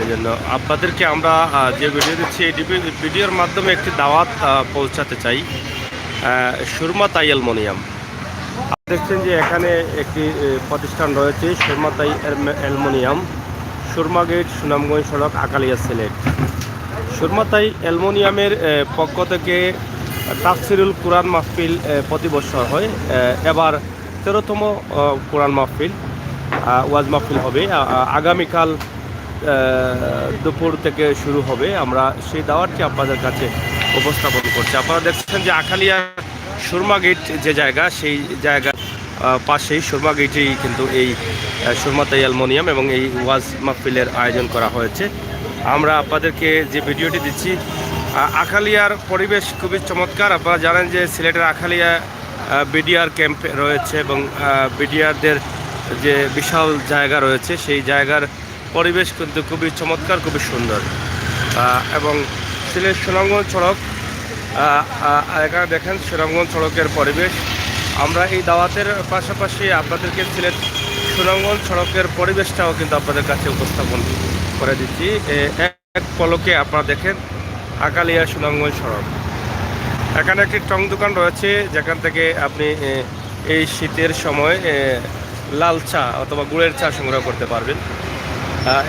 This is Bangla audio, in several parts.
এই জন্য আপনাদেরকে আমরা যে ভিডিও দিচ্ছি এই ভিডিওর মাধ্যমে একটি দাওয়াত পৌঁছাতে চাই। সুরমা তাই অ্যালুমিনিয়াম দেখছেন যে এখানে একটি প্রতিষ্ঠান রয়েছে সুরমা তাই অ্যালুমিনিয়াম, সুরমা গেট, সুনামগঞ্জ সড়ক, আকালিয়া, সিলেট। সুরমা তাই অ্যালুমিনিয়ামের পক্ষ থেকে তাফসিরুল কোরআন মাহফিল প্রতি বছর হয়। এবার 13তম কোরআন মাহফিল, ওয়াজ মাহফিল হবে আগামীকাল দুপুর থেকে শুরু হবে। আমরা সেই দাওয়াতটি আপনাদের কাছে উপস্থাপন করছি। আপনারা দেখছেন যে আখালিয়া সুরমা গেট যে জায়গা, সেই জায়গার পাশেই সুরমা গেটেই কিন্তু এই সুরমা তাই অ্যালুমিনিয়াম এবং এই ওয়াজ মাহফিলের আয়োজন করা হয়েছে। আমরা আপনাদেরকে যে ভিডিওটি দিচ্ছি, আখালিয়ার পরিবেশ খুবই চমৎকার। আপনারা জানেন যে সিলেটের আখালিয়া বিডিআর ক্যাম্প রয়েছে এবং বিডিআরদের যে বিশাল জায়গা রয়েছে, সেই জায়গার পরিবেশ কিন্তু খুবই চমৎকার, খুবই সুন্দর। এবং সিলেট সুনামগঞ্জ সড়ক, এখানে দেখেন সুনামগঞ্জ সড়কের পরিবেশ। আমরা এই দাওয়াতের পাশাপাশি আপনাদেরকে সিলেট সুনামগঞ্জ সড়কের পরিবেশটাও কিন্তু আপনাদের কাছে উপস্থাপন করে দিচ্ছি। এক পলকে আপনারা দেখেন আকালিয়া সুনামগঞ্জ সড়ক। এখানে একটি টং দোকান রয়েছে যেখান থেকে আপনি এই শীতের সময় লাল চা অথবা গুড়ের চা সংগ্রহ করতে পারবেন।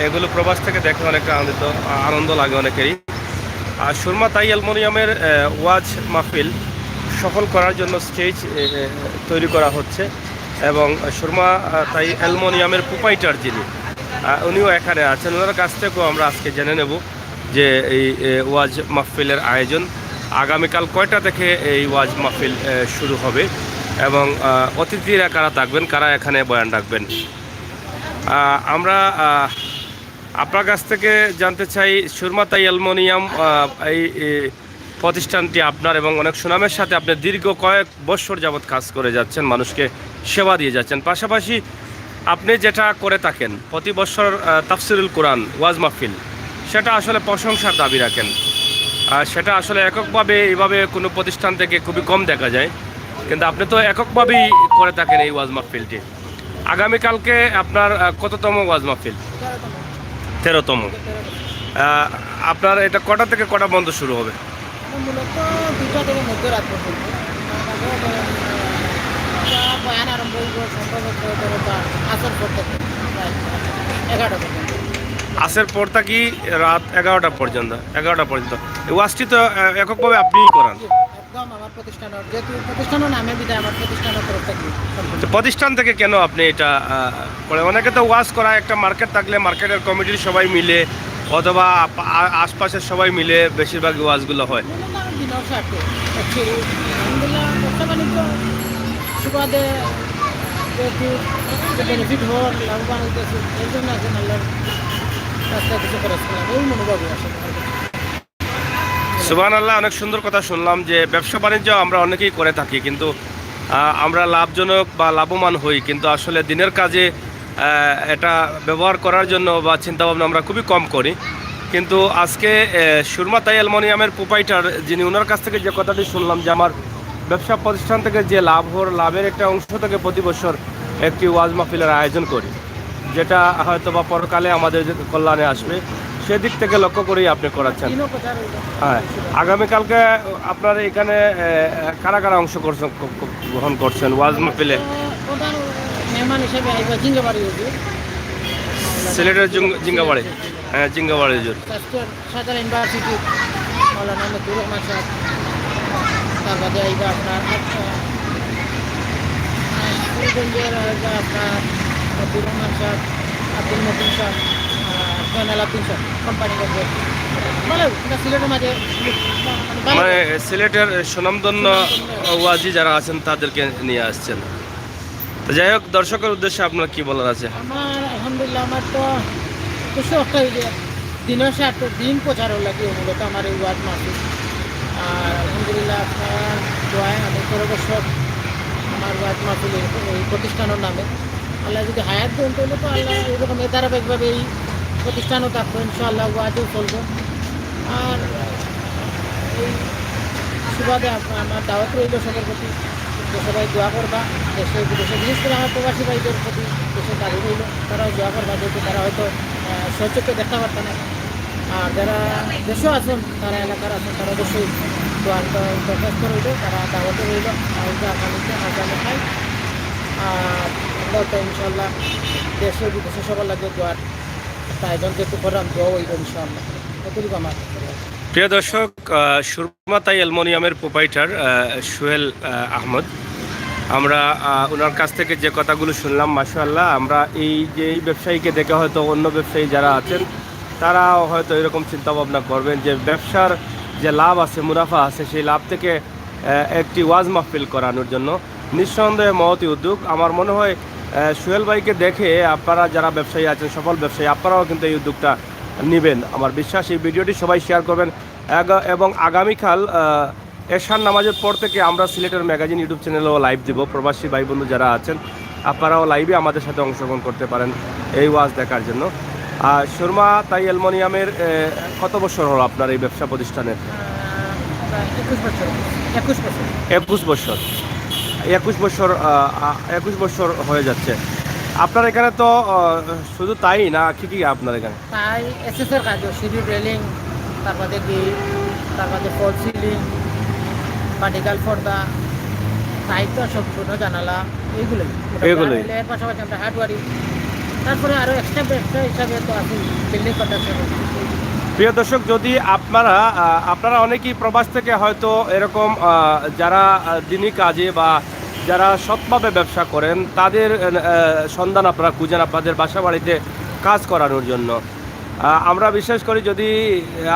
এগুলো প্রবাস থেকে দেখে অনেকটা আনন্দ লাগে অনেকেরই। আর সুরমা তাই অ্যালুমিনিয়ামের ওয়াজ মাহফিল সফল করার জন্য স্টেজ তৈরি করা হচ্ছে এবং সুরমা তাই অ্যালুমিনিয়ামের প্রোপাইটার যিনি, উনিও এখানে আছেন। ওনার কাছ থেকেও আমরা আজকে জেনে নেব যে এই ওয়াজ মাহফিলের আয়োজন আগামীকাল কয়টা থেকে এই ওয়াজ মাহফিল শুরু হবে এবং অতিথিরা কারা থাকবেন, কারা এখানে বয়ান রাখবেন। আমরা আপনার কাছ থেকে জানতে চাই, সুরমা তাই অ্যালুমিনিয়াম এই প্রতিষ্ঠানটি আপনার এবং অনেক সুনামের সাথে আপনি দীর্ঘ কয়েক বছর যাবৎ কাজ করে যাচ্ছেন, মানুষকে সেবা দিয়ে যাচ্ছেন। পাশাপাশি আপনি যেটা করে থাকেন প্রতি বছর তাফসিরুল কোরআন ওয়াজ মাহফিল, সেটা আসলে প্রশংসার দাবি রাখেন। সেটা আসলে এককভাবে এইভাবে কোনো প্রতিষ্ঠান থেকে খুবই কম দেখা যায়, কিন্তু আপনি তো এককভাবেই করে থাকেন এই ওয়াজ মাহফিলটি। আগামীকালকে আপনার কততম ওয়াজ মাহফিল? 13তম। আপনার এটা কটা থেকে কটা বন্ধ শুরু হবে? মূলত 2টা থেকে মধ্যরাত পর্যন্ত বয়ান আরম্ভ হইব সম্ভবত আসর পর থেকে 11টা পর্যন্ত। আসের পর থাকি রাত 11টা পর্যন্ত। এই ওয়াজটি তো এককভাবে আপনিই করান? একদম আমার প্রতিষ্ঠানের, যেহেতু প্রতিষ্ঠানের নামে বিদায় আমার প্রতিষ্ঠানের তরফ থেকে। প্রতিষ্ঠান থেকে কেন আপনি এটা করে? অনেকে তো ওয়াজ করা একটা মার্কেট থাকলে মার্কেটের কমিটির সবাই মিলে অথবা আশপাশের সবাই মিলে বেশিরভাগ ওয়াজগুলো হয়। দিনের স্বার্থে আলহামদুলিল্লাহ ব্যবসা বাণিজ্য সুবাদে যেহেতু বেনিফিট হোক, লাভবান হইতেছে, এই জন্য এখন আল্লাহর রাস্তায় কিছু করেছিলাম, এই মনোভাবই আসে। সুবহানাল্লাহ, অনেক সুন্দর কথা শুনলাম যে ব্যবসা বাণিজ্য আমরা অনেকেই করে থাকি, কিন্তু আমরা লাভজনক বা লাভবান হই, কিন্তু আসলে দিনের কাজে এটা ব্যবহার করার জন্য বা চিন্তাভাবনা আমরা খুবই কম করি। কিন্তু আজকে সুরমা তাই অ্যালুমিনিয়ামের প্রোপাইটার যিনি, ওনার কাছ থেকে যে কথাটি শুনলাম যে আমার ব্যবসা প্রতিষ্ঠান থেকে যে লাভের একটা অংশ থেকে প্রতি বছর একটি ওয়াজ মাহফিলের আয়োজন করি, যেটা হয়তো বা পরকালে আমাদের কল্যাণে আসবে, সেদিক থেকে লক্ষ্য করেই আপনি করাচ্ছেন। হ্যাঁ, আগামীকালকে আপনার এখানে কারা কারা গ্রহণ করছেন ওয়াজ মাহফিলে? প্রধান মেহমান হিসেবে আইবা জিঙ্গাবাড়ি হুজুর, সিলেটের জিঙ্গাবাড়ি। হ্যাঁ, জিঙ্গাবাড়ি হুজুর। সাধারণ ইউনিভার্সিটি মৌলানা নতুর রহমান সাহেব, তার বাদে আইবা আপনার ফুলগঞ্জের আপনার নতুর রহমান সাহেব, আব্দুল মতিন সাহেব, জয়নাল আব্দিন সাহেব, কোম্পানিগঞ্জের। সিলেটের মাঝে মানে সিলেটের সুনামধন্য ওয়াজি যারা আছেন তাদেরকে নিয়ে আসছেন। যাই হোক, দর্শকের উদ্দেশ্যে আপনার কি বলার আছে? আমার আলহামদুলিল্লাহ আমার তো খুশি একটা দিনের স্বার্থে দিন প্রচারের লাগে মূলত আমার এই ওয়াজ মাহফিল। আর আলহামদুলিল্লাহ আপনার দোয়ায় আমি 13 বছর আমার ওয়াজ মাহফিল এই প্রতিষ্ঠানের নামে। আল্লাহ যদি হায়াত দেন তাহলে তো আল্লাহ এরকম ধারাবাহিকভাবে এই প্রতিষ্ঠানও থাকবো, ইনশাআল্লাহ ওয়াজও চলবো। আর এই সুবাদে আমার দাওয়াত রইল সবার প্রতি, তো সবাই দোয়া করবা, দেশে বিদেশে, বিশেষ করে আমার প্রবাসী ভাইদের প্রতি দেশের দাবি রইল, তারাও দোয়া করবা, যেহেতু তারা হয়তো সচক্ষে দেখতে পারত না। আর যারা দেশেও আছেন, তারা এলাকার আছেন, তারা অবশ্যই দোয়ার দরখাস্ত রইল, তারা দাওয়াতে রইল, আগামী খাই। আর আমরাও তো ইনশাল্লাহ দেশে বিদেশে সবার লাগে দোয়ার একটা আয়োজন যেহেতু করলাম, দোয়া হইব ইনশাল্লাহ, এটুকু আমার। প্রিয় দর্শক, সুরমা তাই অ্যালুমিনিয়ামের প্রোপাইটার সোহেল আহমদ, আমরা ওনার কাছ থেকে যে কথাগুলো শুনলাম, মাশাআল্লাহ, আমরা এই ব্যবসায়ীকে দেখে হয়তো অন্য ব্যবসায়ী যারা আছেন তারাও হয়তো এরকম চিন্তাভাবনা করবেন যে ব্যবসার যে লাভ আছে, মুনাফা আছে, সেই লাভ থেকে একটি ওয়াজ মাহফিল করানোর জন্য নিঃসন্দেহে মহতি উদ্যোগ। আমার মনে হয় সোহেল ভাইকে দেখে আপনারা যারা ব্যবসায়ী আছেন, সফল ব্যবসায়ী, আপনারাও কিন্তু এই উদ্যোগটা নেবেন। আমার বিশ্বাস এই ভিডিওটি সবাই শেয়ার করবেন এবং আগামীকাল এশার নামাজের পর থেকে আমরা সিলেটের ম্যাগাজিন ইউটিউব চ্যানেলেও লাইভ দেব। প্রবাসী ভাই বন্ধু যারা আছেন আপনারাও লাইভে আমাদের সাথে অংশগ্রহণ করতে পারেন এই ওয়াজ দেখার জন্য। সুরমা তাই অ্যালুমিনিয়ামের কত বছর হলো আপনার এই ব্যবসা প্রতিষ্ঠানের? 21 বছর। 21 বছর হয়ে যাচ্ছে। আপনার এখানে তো শুধু তাই না, কি আপনার এখানে? তাই এসএসের কাজ, সিঁড়ি রেলিং, তারপরে গেট, তারপরে ফল সিলিং, ভার্টিক্যাল পর্দা, সাইডটা সম্পূর্ণ জানালা, এইগুলোই। এর পাশাপাশি আমরা হার্ডওয়ারিং, তারপরে আরও এক্সট্রা হিসাবে তো আছে বিল্ডিং কন্ট্রাকশন। প্রিয় দর্শক, যদি আপনারা অনেকেই প্রবাস থেকে হয়তো এরকম যারা দিনী কাজে বা যারা সৎভাবে ব্যবসা করেন, তাদের সন্ধান আপনারা খুঁজেন আপনাদের বাসা বাড়িতে কাজ করানোর জন্য, আমরা বিশ্বাস করি যদি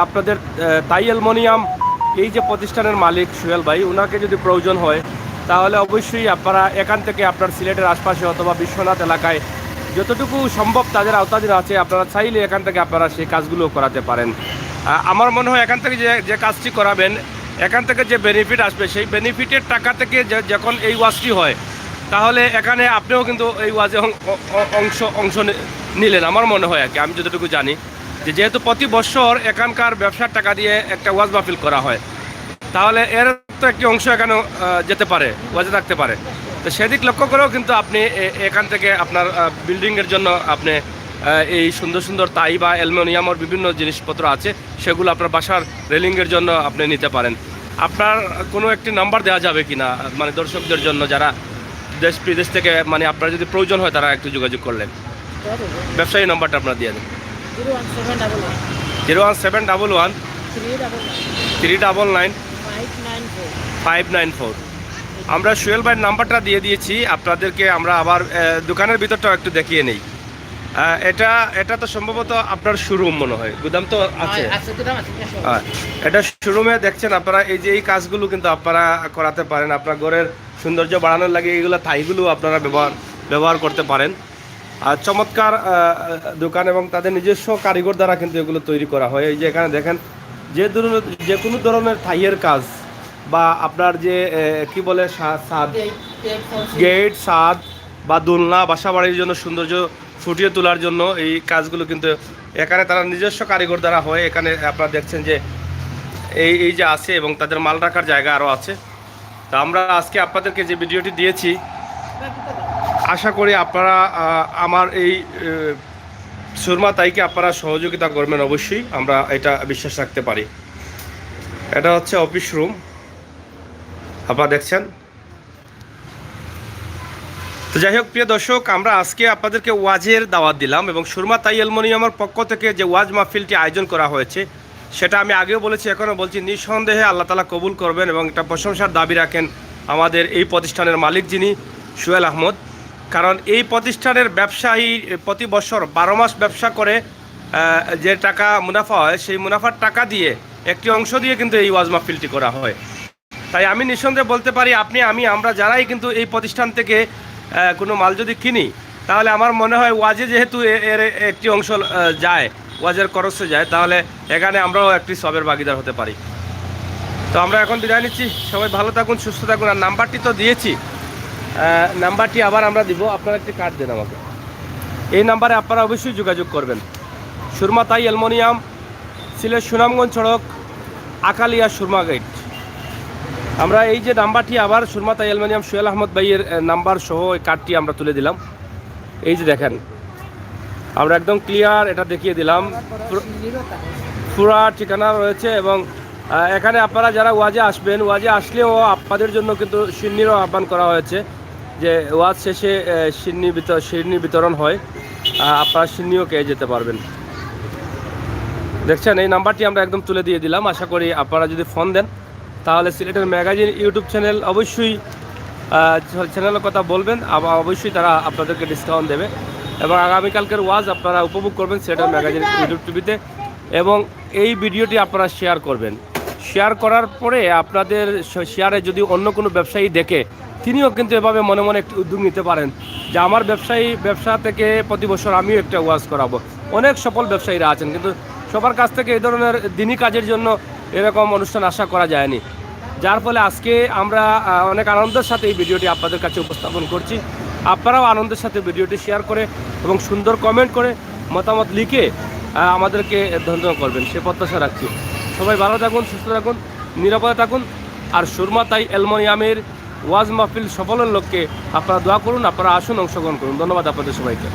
আপনাদের তাই অ্যালুমিনিয়াম এই যে প্রতিষ্ঠানের মালিক সোহেল ভাই, ওনাকে যদি প্রয়োজন হয় তাহলে অবশ্যই আপনারা এখান থেকে আপনার সিলেটের আশপাশে অথবা বিশ্বনাথ এলাকায় যতটুকু সম্ভব তাদের আওতাধীন আছে, আপনারা চাইলে এখান থেকে আপনারা সেই কাজগুলো করাতে পারেন। আমার মনে হয় এখান থেকে যে কাজটি করাবেন, এখান থেকে যে বেনিফিট আসবে, সেই বেনিফিটের টাকা থেকে যখন এই ওয়াজটি হয়, তাহলে এখানে আপনিও কিন্তু এই ওয়াজে অংশ নিলেন আমার মনে হয় আর কি। আমি যতটুকু জানি যে যেহেতু প্রতি বছর এখানকার ব্যবসার টাকা দিয়ে একটা ওয়াজ মাহফিল করা হয়, তাহলে এর তো একটি অংশ এখানে যেতে পারে, ওয়াজে থাকতে পারে। তো সেদিক লক্ষ্য করেও কিন্তু আপনি এখান থেকে আপনার বিল্ডিংয়ের জন্য আপনি এই সুন্দর সুন্দর তাই বা অ্যালুমিনিয়ামের বিভিন্ন জিনিসপত্র আছে, সেগুলো আপনার বাসার রেলিংয়ের জন্য আপনি নিতে পারেন। আপনার কোনো একটি নাম্বার দেওয়া যাবে কি না, মানে দর্শকদের জন্য যারা দেশ বিদেশ থেকে, মানে আপনার যদি প্রয়োজন হয় তারা একটু যোগাযোগ করলেন, ব্যবসায়ী নাম্বারটা আপনার দিয়ে দেন। 01711 399 594। আমরা সোহেল ভাইয়ের নাম্বারটা দিয়ে দিয়েছি আপনাদেরকে। আমরা আবার দোকানের ভিতরটাও একটু দেখিয়ে নেই। এটা তো সম্ভবত আপনার শোরুম মনে হয়, গুদাম তো আছে। এটা শোরুমে দেখছেন আপনারা, এই যে এই কাজগুলো কিন্তু আপনারা করাতে পারেন। আপনার ঘরের সৌন্দর্য বাড়ানোর লাগে এইগুলো থাইগুলো আপনারা ব্যবহার করতে পারেন। আর চমৎকার দোকান এবং তাদের নিজস্ব কারিগর দ্বারা কিন্তু এগুলো তৈরি করা হয়। এই যে এখানে দেখেন, যে কোনো ধরনের থাইয়ের কাজ বা আপনার যে কি বলে ছাদ, গেট, ছাদ বা দোলনা, বাসা বাড়ির জন্য সৌন্দর্য ফুটিয়ে তোলার জন্য এই কাজগুলো কিন্তু এখানে তারা নিজস্ব কারিগর দ্বারা হয়। এখানে আপনারা দেখছেন যে এই যে আছে এবং তাদের মাল রাখার জায়গা আরও আছে। তো আমরা আজকে আপনাদেরকে যে ভিডিওটি দিয়েছি, আশা করি আপনারা আমার এই সুরমা তাইকে আপনারা সহযোগিতা করবেন অবশ্যই, আমরা এটা বিশ্বাস রাখতে পারি। এটা হচ্ছে অফিস রুম, আপনারা দেখছেন। তো যাই হোক প্রিয় দর্শক, আমরা আজকে আপনাদেরকে ওয়াজের দাওয়াত দিলাম এবং সুরমা তাই অ্যালুমিনিয়ামের পক্ষ থেকে যে ওয়াজ মাহফিলটি আয়োজন করা হয়েছে, সেটা আমি আগেও বলেছি, এখনও বলছি, নিঃসন্দেহে আল্লাহ তাআলা কবুল করবেন এবং একটা প্রশংসার দাবি রাখেন আমাদের এই প্রতিষ্ঠানের মালিক যিনি সোহেল আহমদ। কারণ এই প্রতিষ্ঠানের ব্যবসায়ী প্রতি বছর 12 মাস ব্যবসা করে যে টাকা মুনাফা হয়, সেই মুনাফার টাকা দিয়ে একটি অংশ দিয়ে কিন্তু এই ওয়াজ মাহফিলটি করা হয়। তাই আমি নিঃসন্দেহে বলতে পারি, আমরা যারাই কিন্তু এই প্রতিষ্ঠান থেকে কোনো মাল যদি কিনি, তাহলে আমার মনে হয় ওয়াজে যেহেতু এর একটি অংশ যায়, ওয়াজের খরচে যায়, তাহলে এখানে আমরাও একটি সবের ভাগিদার হতে পারি। তো আমরা এখন বিদায় নিচ্ছি। সবাই ভালো থাকুন, সুস্থ থাকুন। আর নাম্বারটি তো দিয়েছি, নাম্বারটি আবার আমরা দিব। আপনারা একটি কার্ড দেন আমাকে, এই নাম্বারে আপনারা অবশ্যই যোগাযোগ করবেন। সুরমা তাই অ্যালুমিনিয়াম, সিলেট সুনামগঞ্জ সড়ক, আকালিয়া সুরমা গেট। আমরা এই যে নাম্বারটি আবার সুরমা তাই অ্যালুমিনিয়াম সোহেল আহমদ ভাইয়ের নাম্বার সহ এই কার্ডটি আমরা তুলে দিলাম। এই যে দেখেন, আমরা একদম ক্লিয়ার এটা দেখিয়ে দিলাম, পুরা ঠিকানা রয়েছে। এবং এখানে আপনারা যারা ওয়াজে আসবেন, ওয়াজে আসলেও আপনাদের জন্য কিন্তু সিন্নিরও আহ্বান করা হয়েছে, যে ওয়াজ শেষে সিন্নি বিতরণ হয়, আপনারা সিন্নিও পেয়ে যেতে পারবেন। দেখছেন, এই নাম্বারটি আমরা একদম তুলে দিয়ে দিলাম। আশা করি আপনারা যদি ফোন দেন তাহলে সিলেটের ম্যাগাজিন ইউটিউব চ্যানেল অবশ্যই চ্যানেলের কথা বলবেন, আবার অবশ্যই তারা আপনাদেরকে ডিসকাউন্ট দেবে। এবং আগামীকালকের ওয়াজ আপনারা উপভোগ করবেন সিলেটের ম্যাগাজিন ইউটিউব টিভিতে। এবং এই ভিডিওটি আপনারা শেয়ার করবেন। শেয়ার করার পরে আপনাদের শেয়ারে যদি অন্য কোনো ব্যবসায়ী দেখে, তিনিও কিন্তু এভাবে মনে মনে একটি উদ্যোগ নিতে পারেন যে আমার ব্যবসা থেকে প্রতি বছর আমিও একটা ওয়াজ করাবো। অনেক সফল ব্যবসায়ীরা আছেন, কিন্তু সবার কাছ থেকে এই ধরনের দিনী কাজের জন্য এরকম অনুষ্ঠান আশা করা যায়নি। যার ফলে আজকে আমরা অনেক আনন্দের সাথে এই ভিডিওটি আপনাদের কাছে উপস্থাপন করছি। আপনারাও আনন্দের সাথে ভিডিওটি শেয়ার করে এবং সুন্দর কমেন্ট করে মতামত লিখে আমাদেরকে ধন্যবাদ করবেন, সে প্রত্যাশা রাখছি। সবাই ভালো থাকুন, সুস্থ থাকুন, নিরাপদে থাকুন। আর সুরমা তাই অ্যালুমিনিয়ামের ওয়াজ মাহফিল সফলের লক্ষ্যে আপনারা দোয়া করুন, আপনারা আসুন, অংশগ্রহণ করুন। ধন্যবাদ আপনাদের সবাইকে।